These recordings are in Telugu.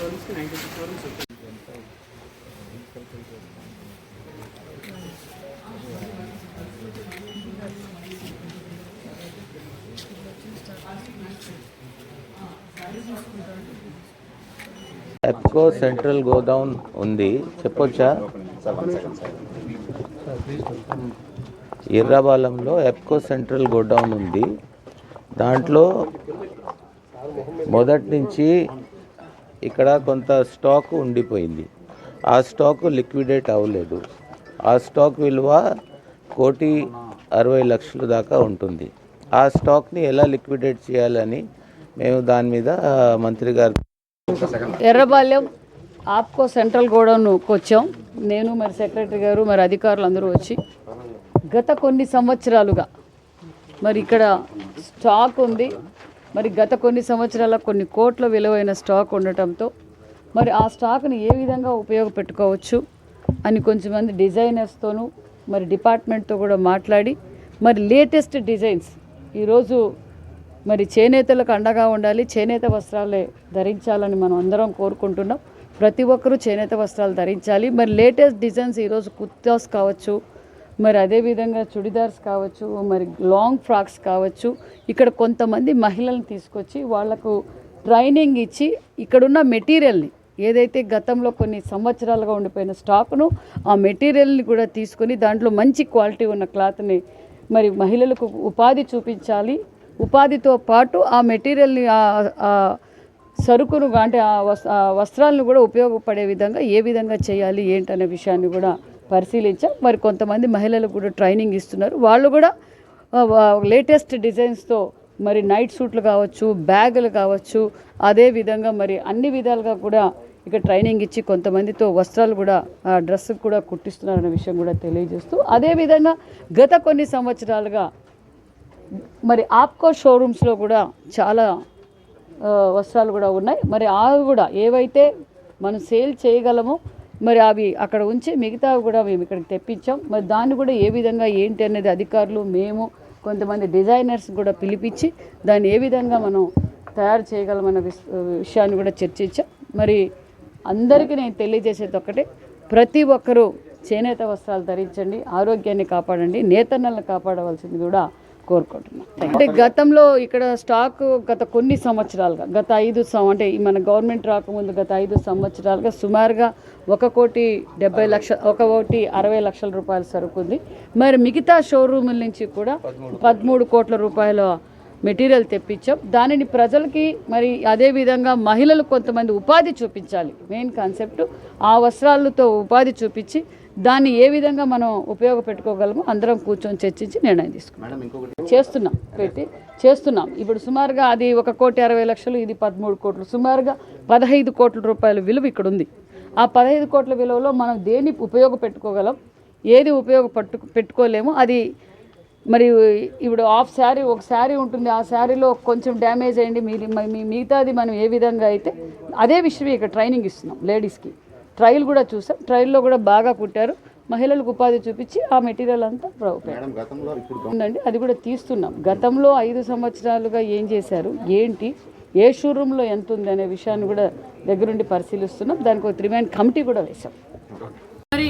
showrooms 96 showrooms ఉంటాయి. ఎప్కో సెంట్రల్ గోడౌన్ ఉంది, చెప్పొచ్చా? ఎర్రబాలెంలో ఎప్కో సెంట్రల్ గోడౌన్ ఉంది. దాంట్లో మొదటి నుంచి ఇక్కడ కొంత స్టాక్ ఉండిపోయింది. ఆ స్టాక్ లిక్విడేట్ అవ్వలేదు. ఆ స్టాక్ విలువ 1,60,00,000 దాకా ఉంటుంది. ఆ స్టాక్ని ఎలా లిక్విడేట్ చేయాలని మేము దాని మీద మంత్రి గారు ఎర్రబాలెం ఆప్కో సెంట్రల్ గోడౌన్కి వచ్చాం. నేను మరి సెక్రటరీ గారు మరి అధికారులు అందరూ వచ్చి గత కొన్ని సంవత్సరాలుగా మరి ఇక్కడ స్టాక్ ఉంది. మరి గత కొన్ని సంవత్సరాల కొన్ని కోట్ల విలువైన స్టాక్ ఉండటంతో మరి ఆ స్టాక్ని ఏ విధంగా ఉపయోగపెట్టుకోవచ్చు అని కొంచెంమంది డిజైనర్స్తోనూ మరి డిపార్ట్మెంట్తో కూడా మాట్లాడి మరి లేటెస్ట్ డిజైన్స్ ఈరోజు మరి చేనేతలకు అండగా ఉండాలి, చేనేత వస్త్రాలే ధరించాలని మనం అందరం కోరుకుంటున్నాం. ప్రతి ఒక్కరూ చేనేత వస్త్రాలు ధరించాలి. మరి లేటెస్ట్ డిజైన్స్ ఈరోజు కుర్తాస్ కావచ్చు, మరి అదేవిధంగా చుడిదార్స్ కావచ్చు, మరి లాంగ్ ఫ్రాక్స్ కావచ్చు. ఇక్కడ కొంతమంది మహిళలను తీసుకొచ్చి వాళ్లకు ట్రైనింగ్ ఇచ్చి ఇక్కడున్న మెటీరియల్ని ఏదైతే గతంలో కొన్ని సంవత్సరాలుగా ఉండిపోయిన స్టాక్ను ఆ మెటీరియల్ని కూడా తీసుకొని దాంట్లో మంచి క్వాలిటీ ఉన్న క్లాత్ని మరి మహిళలకు ఉపాధి చూపించాలి. ఉపాధితో పాటు ఆ మెటీరియల్ని ఆ సరుకును అంటే ఆ వస్త్రాలను కూడా ఉపయోగపడే విధంగా ఏ విధంగా చేయాలి ఏంటనే విషయాన్ని కూడా పరిశీలించాం. మరి కొంతమంది మహిళలకు కూడా ట్రైనింగ్ ఇస్తున్నారు. వాళ్ళు కూడా లేటెస్ట్ డిజైన్స్తో మరి నైట్ సూట్లు కావచ్చు, బ్యాగులు కావచ్చు, అదేవిధంగా మరి అన్ని విధాలుగా కూడా ఇక్కడ ట్రైనింగ్ ఇచ్చి కొంతమందితో వస్త్రాలు కూడా డ్రెస్ కూడా కుట్టిస్తున్నారనే విషయం కూడా తెలియజేస్తూ, అదేవిధంగా గత కొన్ని సంవత్సరాలుగా మరి ఆప్కో షోరూమ్స్లో కూడా చాలా వస్త్రాలు కూడా ఉన్నాయి. మరి అవి కూడా ఏవైతే మనం సేల్ చేయగలమో మరి అవి అక్కడ ఉంచి మిగతా కూడా మేము ఇక్కడికి తెప్పించాం. మరి దాన్ని కూడా ఏ విధంగా ఏంటి అనేది అధికారులు మేము కొంతమంది డిజైనర్స్ కూడా పిలిపించి దాన్ని ఏ విధంగా మనం తయారు చేయగలమన్న విషయాన్ని కూడా చర్చించాం. మరి అందరికీ నేను తెలియజేసేది ఒక్కటే, ప్రతి ఒక్కరూ చేనేత వస్త్రాలు ధరించండి, ఆరోగ్యాన్ని కాపాడండి, నేతన్నలను కాపాడవలసింది కూడా కోరుకుంటున్నాం. అంటే గతంలో ఇక్కడ స్టాక్ గత కొన్ని సంవత్సరాలుగా గత 5 అంటే మన గవర్నమెంట్ రాకముందు గత 5 సంవత్సరాలుగా సుమారుగా 1,70,00,000 1,60,00,000 రూపాయల సరుకు ఉంది. మరి మిగతా షోరూముల నుంచి కూడా 13 కోట్ల రూపాయల మెటీరియల్ తెప్పించాం. దానిని ప్రజలకి మరి అదేవిధంగా మహిళలు కొంతమంది ఉపాధి చూపించాలి. మెయిన్ కాన్సెప్ట్ ఆ వస్త్రాలతో ఉపాధి చూపించి దాన్ని ఏ విధంగా మనం ఉపయోగపెట్టుకోగలమో అందరం కూర్చొని చర్చించి నిర్ణయం తీసుకున్నాం. చేస్తున్నాం. ఇప్పుడు సుమారుగా అది 1,60,00,000, ఇది 13 కోట్లు, సుమారుగా 15 కోట్ల రూపాయల విలువ ఇక్కడ ఉంది. ఆ 15 కోట్ల విలువలో మనం దేన్ని ఉపయోగపెట్టుకోగలం, ఏది పెట్టుకోలేమో అది మరి ఇప్పుడు హాఫ్ శారీ ఒక శారీ ఉంటుంది, ఆ శారీలో కొంచెం డ్యామేజ్ అయ్యింది, మిగతాది మనం ఏ విధంగా అయితే అదే విషయం ఇక్కడ ట్రైనింగ్ ఇస్తున్నాం. లేడీస్కి ట్రయల్ కూడా చూసాం. ట్రయల్లో కూడా బాగా కుట్టారు. మహిళలకు ఉపాధి చూపించి ఆ మెటీరియల్ అంతా ఉందండి, అది కూడా తీస్తున్నాం. గతంలో 5 సంవత్సరాలుగా ఏం చేశారు, ఏంటి, ఏ షోరూంలో ఎంత ఉంది అనే విషయాన్ని కూడా దగ్గరుండి పరిశీలిస్తున్నాం. దానికి ఒక 3 మ్యాన్ కమిటీ కూడా వేశాం. మరి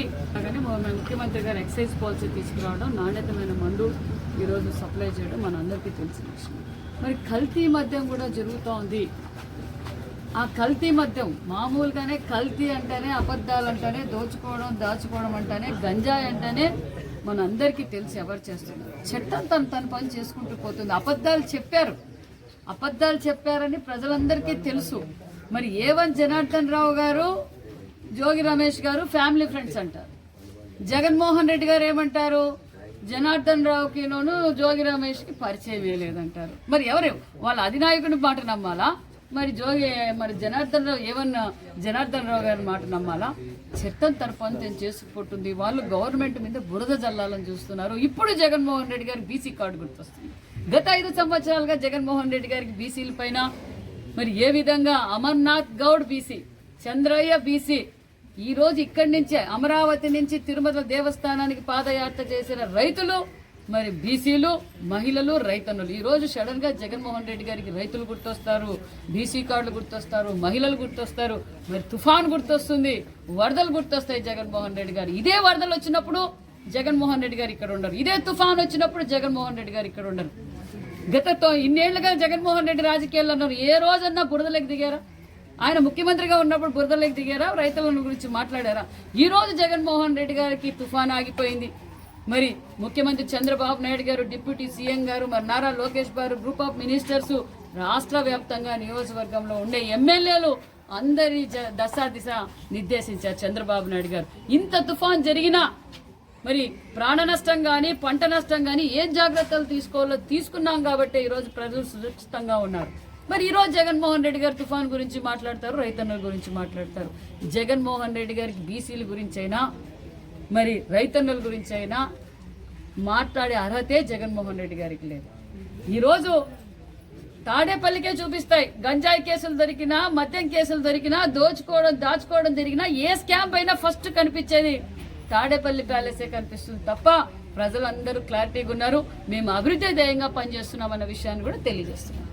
ముఖ్యమంత్రి గారు ఎక్సైజ్ పాలసీ తీసుకురావడం, నాణ్యతమైన మందు ఈరోజు సప్లై చేయడం మన అందరికీ తెలిసిన విషయం. మరి కల్తీ మద్యం కూడా జరుగుతూ ఉంది. ఆ కల్తీ మద్యం మామూలుగానే కల్తీ అంటేనే అబద్ధాలు అంటేనే దాచుకోవడం అంటేనే గంజాయి అంటేనే మన అందరికీ తెలిసి ఎవరు చేస్తున్నారు. చట్టం తన పని చేసుకుంటూ పోతుంది. అబద్ధాలు చెప్పారని ప్రజలందరికీ తెలుసు. మరి A1 జనార్దన్ రావు గారు, జోగి రమేష్ గారు ఫ్యామిలీ ఫ్రెండ్స్ అంటారు. జగన్మోహన్ రెడ్డి గారు ఏమంటారు, జనార్దన్ రావుకి జోగి రమేష్కి పరిచయం లేదంటారు. మరి ఎవరు వాళ్ళ అధినాయకుని మాట నమ్మాలా, మరి జనార్దన్ రావు గారి మాట నమ్మాలా? చట్టం తన పని చేసుకుంటుంది. వాళ్ళు గవర్నమెంట్ మీద బురద జల్లాలని చూస్తున్నారు. ఇప్పుడు జగన్మోహన్ రెడ్డి గారికి బీసీ కార్డు గుర్తొస్తుంది. గత 5 సంవత్సరాలుగా జగన్మోహన్ రెడ్డి గారికి బీసీల పైన మరి ఏ విధంగా అమర్నాథ్ గౌడ్ బీసీ, చంద్రయ్య బీసీ, ఈరోజు ఇక్కడి నుంచే అమరావతి నుంచి తిరుమల దేవస్థానానికి పాదయాత్ర చేసిన రైతులు మరి బీసీలు, మహిళలు, రైతన్నులు ఈరోజు సడన్గా జగన్మోహన్ రెడ్డి గారికి రైతులు గుర్తొస్తారు, బీసీ కార్డులు గుర్తొస్తారు, మహిళలు గుర్తొస్తారు, మరి తుఫాన్ గుర్తొస్తుంది, వరదలు గుర్తొస్తాయి జగన్మోహన్ రెడ్డి గారు. ఇదే వరదలు వచ్చినప్పుడు జగన్మోహన్ రెడ్డి గారు ఇక్కడ ఉండరు, ఇదే తుఫాన్ వచ్చినప్పుడు జగన్మోహన్ రెడ్డి గారు ఇక్కడ ఉండరు. గతతో ఇన్నేళ్లుగా జగన్మోహన్ రెడ్డి రాజకీయాల్లో ఉన్నారు, ఏ రోజన్నా బురదలోకి దిగారా? ఆయన ముఖ్యమంత్రిగా ఉన్నప్పుడు బురదలోకి దిగారా? రైతుల గురించి మాట్లాడారా? ఈ రోజు జగన్మోహన్ రెడ్డి గారికి తుఫాన్ ఆగిపోయింది. మరి ముఖ్యమంత్రి చంద్రబాబు నాయుడు గారు, డిప్యూటీ సీఎం గారు, మరి నారా లోకేష్ గారు, గ్రూప్ ఆఫ్ మినిస్టర్స్, రాష్ట్ర వ్యాప్తంగా నియోజకవర్గంలో ఉండే ఎమ్మెల్యేలు అందరి దశా దిశ నిర్దేశించారు చంద్రబాబు నాయుడు గారు. ఇంత తుఫాన్ జరిగినా మరి ప్రాణ నష్టం కానీ పంట నష్టం కానీ ఏం జాగ్రత్తలు తీసుకోవాలో తీసుకున్నాం కాబట్టి ఈరోజు ప్రజలు సురక్షితంగా ఉన్నారు. మరి ఈరోజు జగన్మోహన్ రెడ్డి గారు తుఫాన్ గురించి మాట్లాడతారు, రైతన్నుల గురించి మాట్లాడతారు. జగన్మోహన్ రెడ్డి గారికి బీసీల గురించి అయినా మరి రైతన్నుల గురించి అయినా మాట్లాడే అర్హతే జగన్మోహన్ రెడ్డి గారికి లేదు. ఈరోజు తాడేపల్లికే చూపిస్తాయి, గంజాయి కేసులు దొరికినా, మద్యం కేసులు దొరికినా, దాచుకోవడం జరిగినా, ఏ స్కామ్ అయినా ఫస్ట్ కనిపించేది తాడేపల్లి ప్యాలెసే కనిపిస్తుంది తప్ప ప్రజలందరూ క్లారిటీగా ఉన్నారు. మేము అభివృద్ధి ధ్యేయంగా పనిచేస్తున్నామన్న విషయాన్ని కూడా తెలియజేస్తున్నాం.